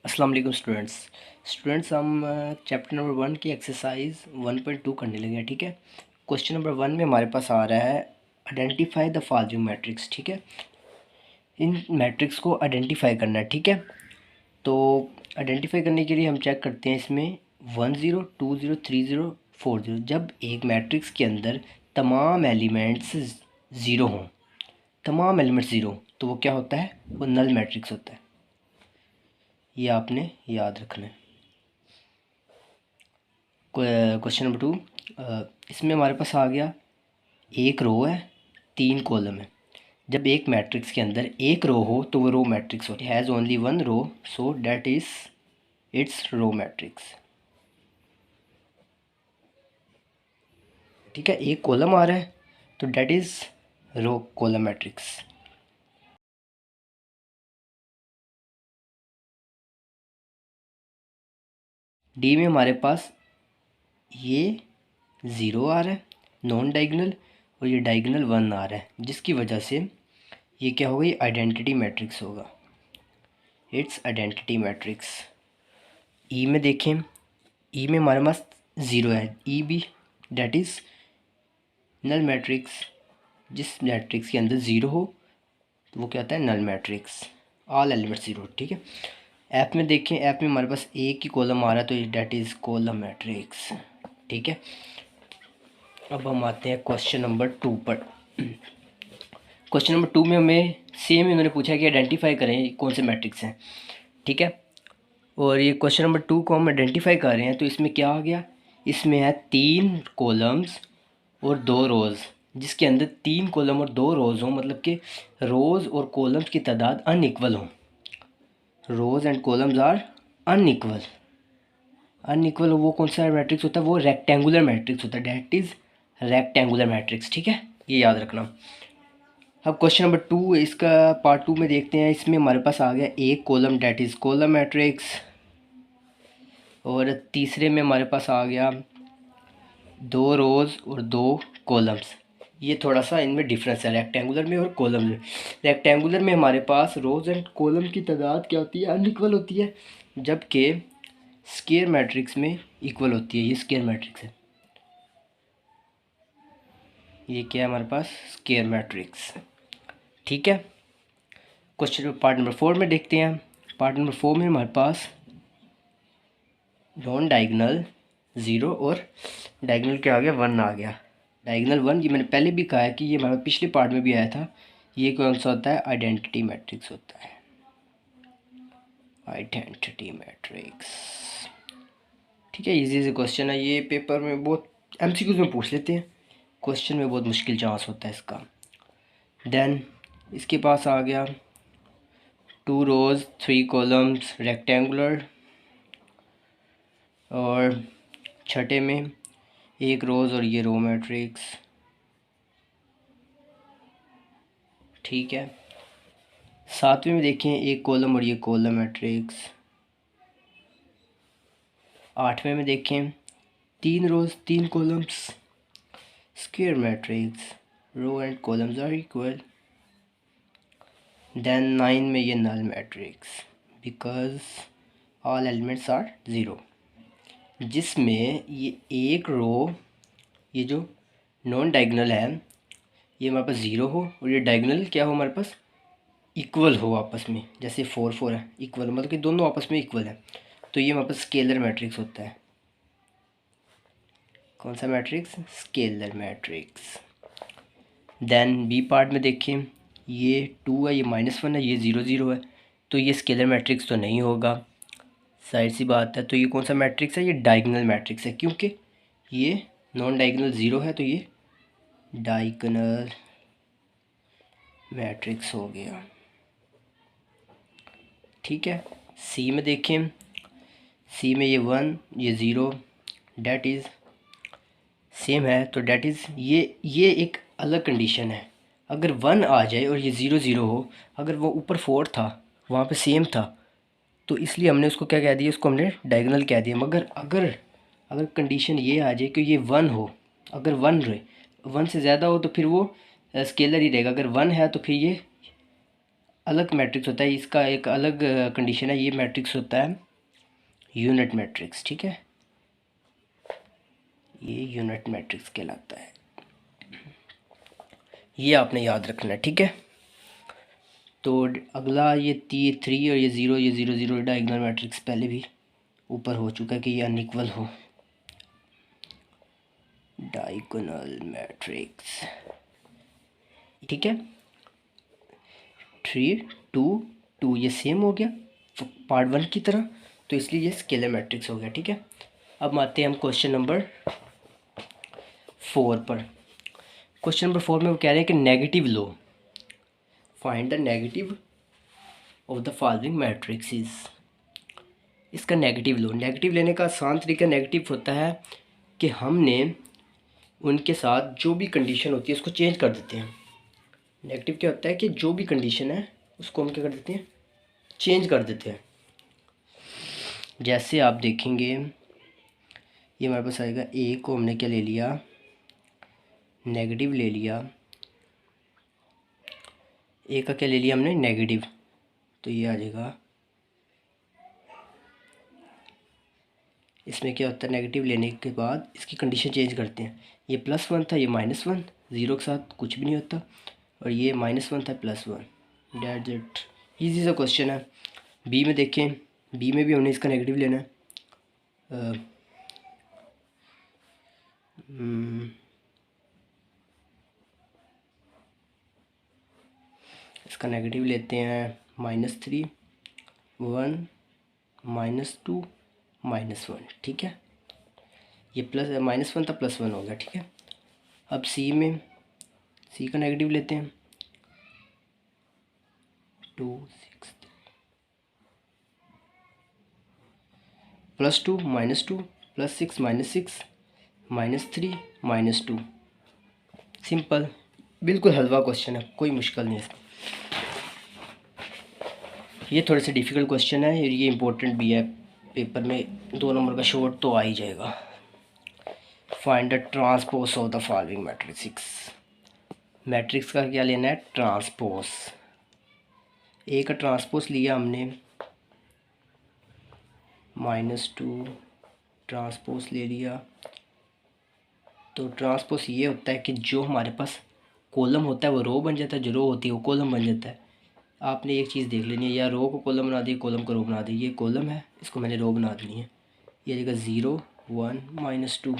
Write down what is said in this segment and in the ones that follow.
अस्सलाम वालेकुम स्टूडेंट्स हम चैप्टर नंबर 1 की एक्सरसाइज 1.2 करने लगे हैं। ठीक है, क्वेश्चन नंबर 1 में हमारे पास आ रहा है आइडेंटिफाई द फॉलोइंग मैट्रिक्स। ठीक है, इन मैट्रिक्स को आइडेंटिफाई करना है। ठीक है, तो आइडेंटिफाई करने के लिए हम चेक करते हैं इसमें 1 0 2 0 3 0 4 0। जब एक मैट्रिक्स के अंदर तमाम एलिमेंट्स ज़ीरो हों, तमाम एलिमेंट्स ज़ीरो, तो वो क्या होता है? वो नल मैट्रिक्स होता है। ये आपने याद रखना है। क्वेश्चन नंबर 2, इसमें हमारे पास आ गया एक रो है, 3 कॉलम है। जब एक मैट्रिक्स के अंदर एक रो हो तो वो रो मैट्रिक्स होती है। Has only one row, so that is it's row matrix. ठीक है, एक कॉलम आ रहा है तो that is row column matrix. D में हमारे पास ये ज़ीरो आ रहा है नॉन डायगोनल, और ये डायगोनल 1 आ रहा है, जिसकी वजह से ये क्या होगा? ये आइडेंटिटी मैट्रिक्स होगा। It's identity matrix. ई में देखें, ई में हमारे पास ज़ीरो है, ई भी डैट इज़ नल मैट्रिक्स। जिस मैट्रिक्स के अंदर ज़ीरो हो तो वो क्या होता है? Null matrix. All elements zero. ठीक है, ऐप में देखें, ऐप में हमारे पास एक ही कॉलम आ रहा है तो डैट इज़ कॉलम मैट्रिक्स। ठीक है, अब हम आते हैं क्वेश्चन नंबर 2 पर। क्वेश्चन नंबर 2 में हमें सेम इन्होंने पूछा है कि आइडेंटिफाई करें कौन से मैट्रिक्स हैं। ठीक है, और ये क्वेश्चन नंबर 2 को हम आइडेंटिफाई कर रहे हैं, तो इसमें क्या आ गया? इसमें है 3 कॉलम्स और 2 रोज़, जिसके अंदर 3 कॉलम और 2 रोज़ हों, मतलब कि रोज़ और कॉलम्स की तादाद अनइक्वल हों। Rows and columns are unequal. Unequal वो कौन सा मैट्रिक्स होता है? वो रेक्टेंगुलर मैट्रिक्स होता है, डैट इज़ रेक्टेंगुलर मैट्रिक्स। ठीक है, ये याद रखना। अब क्वेश्चन नंबर 2, इसका पार्ट 2 में देखते हैं। इसमें हमारे पास आ गया एक column, that is column matrix, और तीसरे में हमारे पास आ गया 2 रोज़ और 2 कॉलम्स। ये थोड़ा सा इनमें डिफरेंस है रेक्टेंगुलर में और कॉलम में। रेक्टेंगुलर में हमारे पास रोज़ एंड कॉलम की तादाद क्या होती है? अनइक्वल होती है, जबकि स्क्वायर मैट्रिक्स में इक्वल होती है। ये स्क्वायर मैट्रिक्स है, ये क्या है हमारे पास? Square matrix. ठीक है, क्वेश्चन पार्ट नंबर 4 में देखते हैं। पार्ट नंबर 4 में हमारे पास नॉन डायगोनल 0 और डायगोनल क्या आ गया? 1 आ गया। डायगोनल 1, ये मैंने पहले भी कहा है कि ये हमारे पिछले पार्ट में भी आया था। ये कौन सा होता है? आइडेंटिटी मैट्रिक्स होता है, आइडेंटिटी मैट्रिक्स। ठीक है, इजी से क्वेश्चन है ये, पेपर में बहुत एमसीक्यूज में पूछ लेते हैं, क्वेश्चन में बहुत मुश्किल चांस होता है इसका। देन इसके पास आ गया 2 रोज़ 3 कॉलम्स रेक्टेंगुलर, और छठे में एक रोज़ और ये रो मैट्रिक्स। ठीक है, सातवें में देखें एक कॉलम और ये कॉलम मैट्रिक्स। आठवें में देखें 3 rows 3 columns square matrix, row and columns are equal. Then 9 में ये null matrix because all elements are zero, जिसमें ये एक रो, ये जो नॉन डायगोनल है, ये हमारे पास ज़ीरो हो, और ये डायगोनल क्या हो? हमारे पास इक्वल हो आपस में। जैसे 4 4 है, इक्वल मतलब कि दोनों आपस में इक्वल है, तो ये हमारे पास स्केलर मैट्रिक्स होता है। कौन सा matrix? Scalar matrix. Then B part में देखें, ये 2 है, ये -1 है, ये 0 0 है, तो ये स्केलर मैट्रिक्स तो नहीं होगा, जाहिर सी बात है। तो ये कौन सा मैट्रिक्स है? ये डायगोनल मैट्रिक्स है, क्योंकि ये नॉन डायगोनल 0 है, तो ये डायगोनल मैट्रिक्स हो गया। ठीक है, सी में देखें, सी में ये 1 ये 0, डैट इज़ सेम है, तो डैट इज़ ये एक अलग कंडीशन है। अगर 1 आ जाए और ये 0 0 हो, अगर वो ऊपर 4 था वहाँ पे सेम था, तो इसलिए हमने उसको क्या कह दिया? उसको हमने डायगोनल कह दिया। मगर अगर अगर कंडीशन ये आ जाए कि ये 1 हो, अगर 1 रहे, 1 से ज़्यादा हो तो फिर वो स्केलर ही रहेगा। अगर 1 है तो फिर ये अलग मैट्रिक्स होता है, इसका एक अलग कंडीशन है। ये मैट्रिक्स होता है यूनिट मैट्रिक्स, ठीक है, ये यूनिट मैट्रिक्स कहलाता है। ये आपने याद रखना है, ठीक है। तो अगला ये थ्री और ये ज़ीरो, ये ज़ीरो ज़ीरो डायगोनल मैट्रिक्स पहले भी ऊपर हो चुका है कि ये अनइक्वल हो। डायगोनल मैट्रिक्स, ठीक है, 3 2 2 ये सेम हो गया पार्ट 1 की तरह, तो इसलिए ये स्केलर मैट्रिक्स हो गया, ठीक है। अब आते हैं हम क्वेश्चन नंबर 4 पर। क्वेश्चन नंबर 4 में वो कह रहे हैं कि negative low, find the negative of the following matrixes. इसका नेगेटिव लो, नेगेटिव लेने का आसान तरीका नेगेटिव होता है कि हमने उनके साथ जो भी कंडीशन होती है उसको चेंज कर देते हैं। नेगेटिव क्या होता है कि जो भी कंडीशन है उसको हम क्या कर देते हैं, चेंज कर देते हैं। जैसे आप देखेंगे ये हमारे पास आएगा, ए को हमने क्या ले लिया, नेगेटिव ले लिया, ए का क्या ले लिया हमने, नेगेटिव, तो ये आ जाएगा। इसमें क्या होता है, नेगेटिव लेने के बाद इसकी कंडीशन चेंज करते हैं। ये +1 था, ये -1, ज़ीरो के साथ कुछ भी नहीं होता, और ये -1 था +1, डेट इट। ईजी सा क्वेश्चन है। बी में देखें, बी में भी हमने इसका नेगेटिव लेना है। इसका नेगेटिव लेते हैं -3 1 -2 -1, ठीक है। ये -1 था +1 हो गया, ठीक है। अब सी में, सी का नेगेटिव लेते हैं 2 6 +2 -2 +6 -6 -3 -2। सिंपल, बिल्कुल हलवा क्वेश्चन है, कोई मुश्किल नहीं है इसमें। ये थोड़े से डिफ़िकल्ट क्वेश्चन है और ये इंपॉर्टेंट भी है, पेपर में 2 नंबर का शॉर्ट तो आ ही जाएगा। Find the transpose of the following matrix. Matrix का क्या लेना है, ट्रांसपोज। ए का ट्रांसपोज लिया हमने -2, ट्रांसपोज ले लिया। तो ट्रांसपोज ये होता है कि जो हमारे पास कॉलम होता है वो रो बन जाता है, जो रो होती है वो कॉलम बन जाता है। आपने एक चीज़ देख लेनी है, या रो को कॉलम बना दी, कॉलम को रो बना दी। ये कॉलम है, इसको मैंने रो बना देनी है। ये जगह 0 1 -2,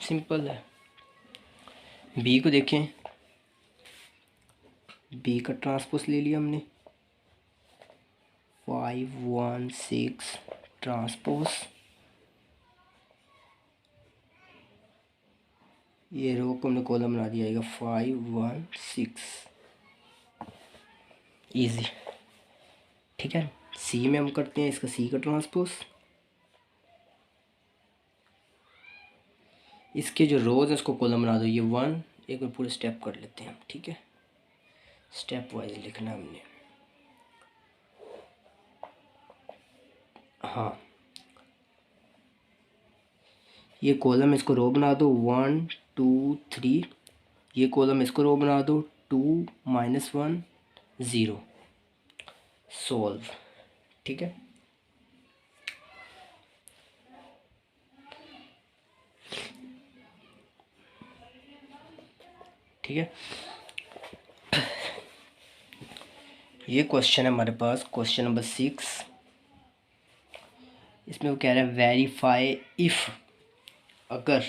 सिंपल है। बी को देखें, बी का ट्रांसपोज ले लिया हमने 5 1 6 ट्रांसपोज। ये रो को हमने कॉलम बना दिया, आएगा 5 1 6, इजी, ठीक है। सी में हम करते हैं इसका सी का ट्रांसपोज। इसके जो रोज है उसको कॉलम बना दो, ये 1, एक बार पूरे स्टेप कर लेते हैं हम, ठीक है। स्टेप वाइज लिखना हमने, हाँ। ये कॉलम इसको रो बना दो 1 2 3, ये कॉलम इसको रो बना दो 2 -1 0, सोल्व, ठीक है। ठीक है, ये क्वेश्चन है हमारे पास, क्वेश्चन नंबर 6। इसमें वो कह रहा है वेरीफाई इफ़, अगर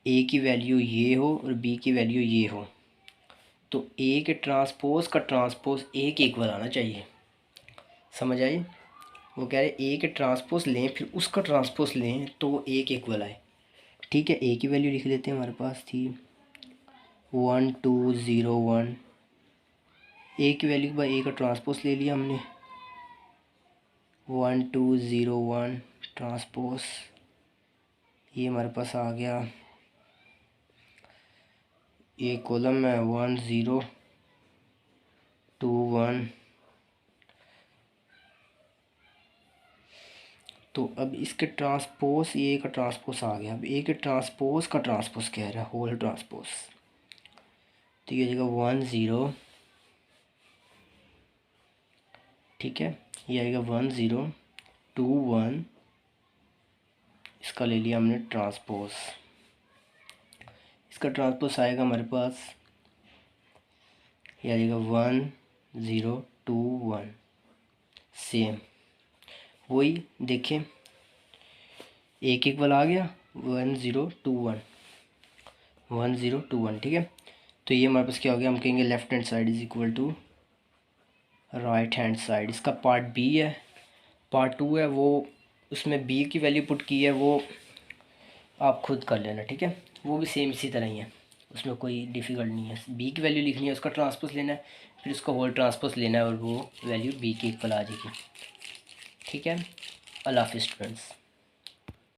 ए की वैल्यू ये हो और बी की वैल्यू ये हो तो ए के ट्रांसपोज का ट्रांसपोज ए के इक्वल आना चाहिए। समझ आई? वो कह रहे ए के ट्रांसपोज लें फिर उसका ट्रांसपोज लें तो वो ए के इक्वल आए, ठीक है। ए की वैल्यू लिख लेते हैं, हमारे पास थी 1 2 0 1। ए की वैल्यू के बाद ए का ट्रांसपोज ले लिया हमने 1 2 0 1 ट्रांसपोज। ये हमारे पास आ गया, ये कॉलम है 1 0 2 1। तो अब इसके ट्रांसपोज, ये का ट्रांसपोज आ गया। अब ए के ट्रांसपोज का ट्रांसपोज कह रहा है, होल ट्रांसपोज। तो ये जगह 1 0 ठीक है। ये आएगा 1 0 2 1, इसका ले लिया हमने ट्रांसपोज। इसका ट्रांसपोज आएगा हमारे पास, ये आएगा 1 0 2 1। सेम वही देखें, एक एक वाला आ गया, 1 0 2 1 1 0 2 1। ठीक है, तो ये हमारे पास क्या हो गया, हम कहेंगे left hand side is equal to right hand side. इसका पार्ट बी है, पार्ट टू है, वो उसमें बी की वैल्यू पुट की है, वो आप खुद कर लेना। ठीक है, वो भी सेम इसी तरह ही है, उसमें कोई डिफ़िकल्ट नहीं है। बी की वैल्यू लिखनी है, उसका ट्रांसपोज लेना है, फिर उसका होल ट्रांसपोज लेना है और वो वैल्यू बी के इक्वल आ जाएगी। ठीक है, अल्लाह हाफ़िज़ स्टूडेंट्स।